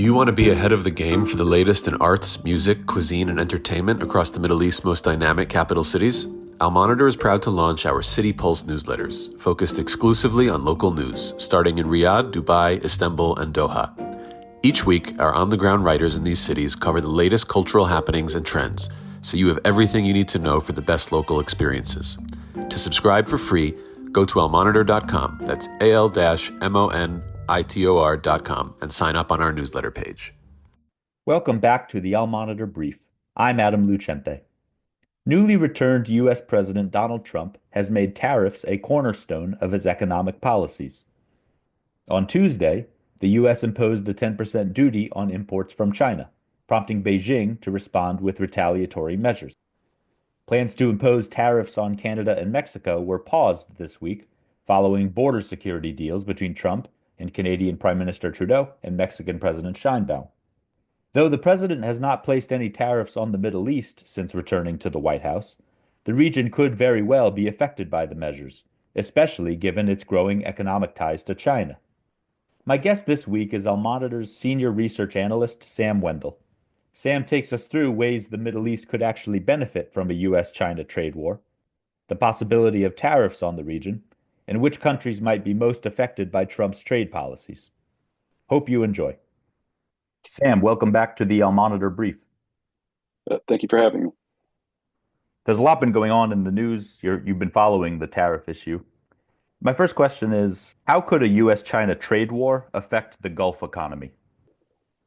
Do you want to be ahead of the game for the latest in arts, music, cuisine, and entertainment across the Middle East's most dynamic capital cities? Al Monitor is proud to launch our City Pulse newsletters, focused exclusively on local news, starting in Riyadh, Dubai, Istanbul, and Doha. Each week, our on-the-ground writers in these cities cover the latest cultural happenings and trends, so you have everything you need to know for the best local experiences. To subscribe for free, go to almonitor.com, that's al-monitor.com, and sign up on our newsletter page. Welcome back to the Al Monitor Brief. I'm Adam Lucente. Newly returned U.S. President Donald Trump has made tariffs a cornerstone of his economic policies. On Tuesday, the U.S. imposed a 10% duty on imports from China, prompting Beijing to respond with retaliatory measures. Plans to impose tariffs on Canada and Mexico were paused this week following border security deals between Trump and Canadian Prime Minister Trudeau and Mexican President Sheinbaum. Though the president has not placed any tariffs on the Middle East since returning to the White House, the region could very well be affected by the measures, especially given its growing economic ties to China. My guest this week is Al Monitor's senior research analyst, Sam Wendel. Sam takes us through ways the Middle East could actually benefit from a U.S.-China trade war, the possibility of tariffs on the region, and which countries might be most affected by Trump's trade policies. Hope you enjoy. Sam, welcome back to the Al Monitor Brief. Thank you for having me. There's a lot been going on in the news. You've been following the tariff issue. My first question is, how could a U.S.-China trade war affect the Gulf economy?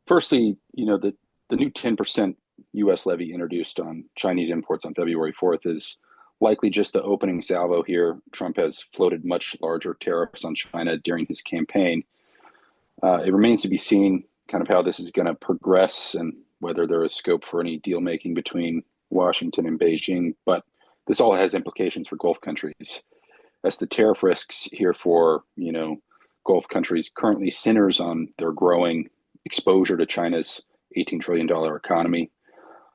Firstly, the new 10% U.S. levy introduced on Chinese imports on February 4th is likely just the opening salvo here. Trump has floated much larger tariffs on China during his campaign. It remains to be seen kind of how this is going to progress and whether there is scope for any deal making between Washington and Beijing. But this all has implications for Gulf countries, as the tariff risks here for Gulf countries currently centers on their growing exposure to China's $18 trillion economy.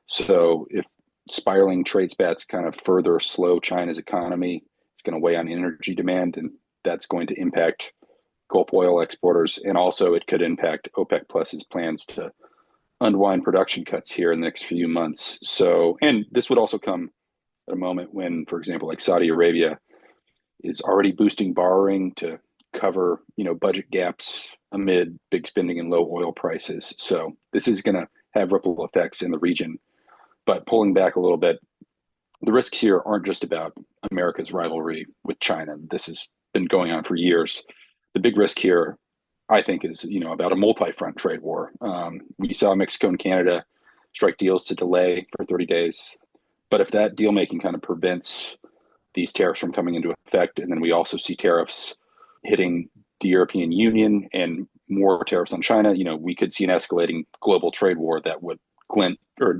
So if spiraling trade spats kind of further slow China's economy, it's going to weigh on energy demand, and that's going to impact Gulf oil exporters. And also it could impact OPEC Plus's plans to unwind production cuts here in the next few months. So, and this would also come at a moment when, for example, like Saudi Arabia is already boosting borrowing to cover, budget gaps amid big spending and low oil prices. So this is going to have ripple effects in the region. But pulling back a little bit, the risks here aren't just about America's rivalry with China. This has been going on for years. The big risk here, I think, is about a multi-front trade war. We saw Mexico and Canada strike deals to delay for 30 days. But if that deal making kind of prevents these tariffs from coming into effect, and then we also see tariffs hitting the European Union and more tariffs on China, we could see an escalating global trade war that would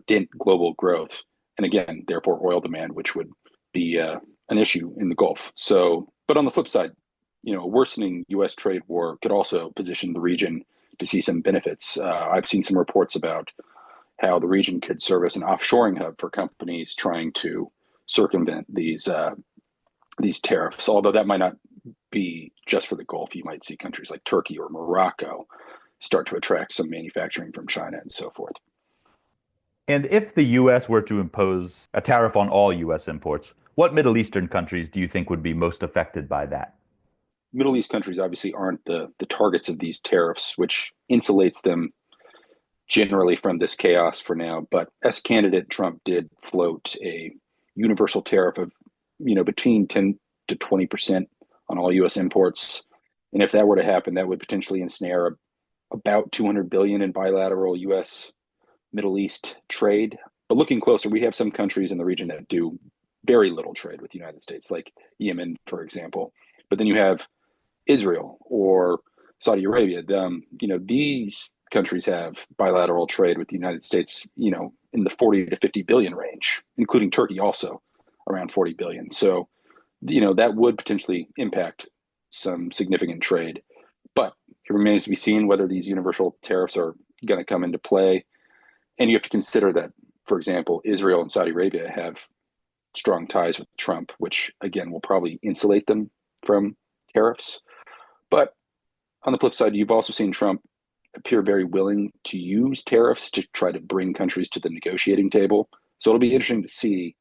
dent global growth, and again, therefore oil demand, which would be an issue in the Gulf. So, but on the flip side, a worsening U.S. trade war could also position the region to see some benefits. I've seen some reports about how the region could serve as an offshoring hub for companies trying to circumvent these tariffs. Although that might not be just for the Gulf, you might see countries like Turkey or Morocco start to attract some manufacturing from China and so forth. And if the U.S. were to impose a tariff on all U.S. imports, what Middle Eastern countries do you think would be most affected by that? Middle East countries obviously aren't the targets of these tariffs, which insulates them generally from this chaos for now. But as candidate, Trump did float a universal tariff of, between 10 to 20% on all U.S. imports. And if that were to happen, that would potentially ensnare about $200 billion in bilateral U.S. Middle East trade. But looking closer, we have some countries in the region that do very little trade with the United States, like Yemen, for example. But then you have Israel or Saudi Arabia. These countries have bilateral trade with the United States, in the 40 to 50 billion range, including Turkey also around 40 billion. So, that would potentially impact some significant trade. But it remains to be seen whether these universal tariffs are going to come into play. And you have to consider that, for example, Israel and Saudi Arabia have strong ties with Trump, which, again, will probably insulate them from tariffs. But on the flip side, you've also seen Trump appear very willing to use tariffs to try to bring countries to the negotiating table. So it'll be interesting to see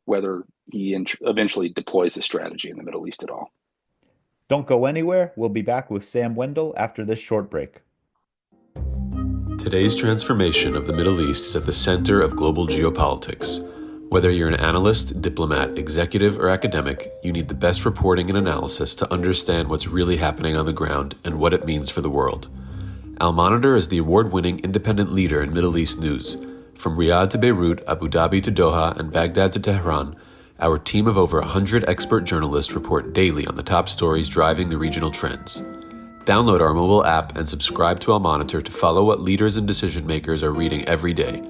whether he eventually deploys this strategy in the Middle East at all. Don't go anywhere. We'll be back with Sam Wendel after this short break. Today's transformation of the Middle East is at the center of global geopolitics. Whether you're an analyst, diplomat, executive, or academic, you need the best reporting and analysis to understand what's really happening on the ground and what it means for the world. Al Monitor is the award-winning independent leader in Middle East news. From Riyadh to Beirut, Abu Dhabi to Doha, and Baghdad to Tehran, our team of over 100 expert journalists report daily on the top stories driving the regional trends. Download our mobile app and subscribe to Al Monitor to follow what leaders and decision makers are reading every day.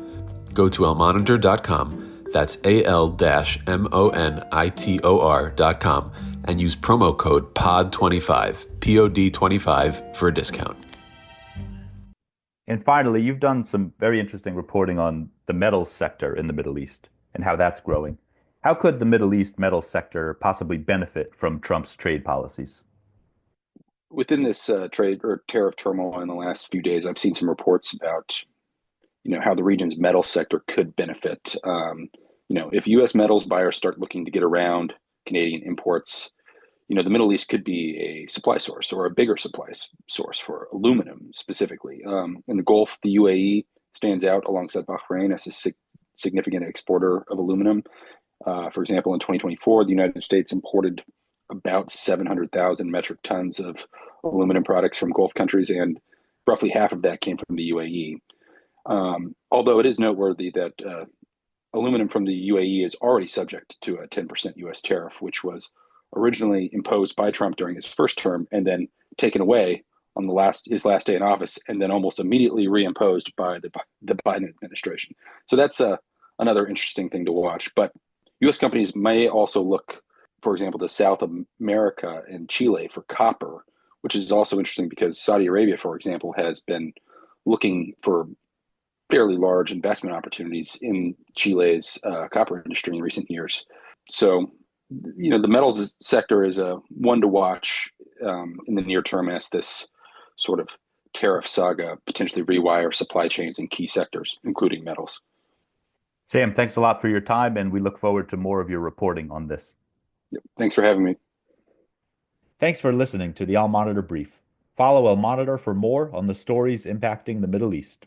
Go to almonitor.com, that's AL-MONITOR.com, and use promo code POD25, POD25 for a discount. And finally, you've done some very interesting reporting on the metals sector in the Middle East and how that's growing. How could the Middle East metals sector possibly benefit from Trump's trade policies? Within this trade or tariff turmoil in the last few days, I've seen some reports about how the region's metal sector could benefit. If U.S. metals buyers start looking to get around Canadian imports, the Middle East could be a supply source or a bigger supply source for aluminum specifically. In the Gulf, the UAE stands out alongside Bahrain as a significant exporter of aluminum. For example, in 2024, the United States imported about 700,000 metric tons of aluminum products from Gulf countries, and roughly half of that came from the UAE. Although it is noteworthy that aluminum from the UAE is already subject to a 10% U.S. tariff, which was originally imposed by Trump during his first term and then taken away on his last day in office, and then almost immediately reimposed by the Biden administration. So that's another interesting thing to watch. But U.S. companies may also look, for example, to South America and Chile for copper, which is also interesting because Saudi Arabia, for example, has been looking for fairly large investment opportunities in Chile's copper industry in recent years. So, the metals sector is a one to watch in the near term as this sort of tariff saga potentially rewire supply chains in key sectors, including metals. Sam, thanks a lot for your time, and we look forward to more of your reporting on this. Yep. Thanks for having me. Thanks for listening to the Al Monitor Brief. Follow Al Monitor for more on the stories impacting the Middle East.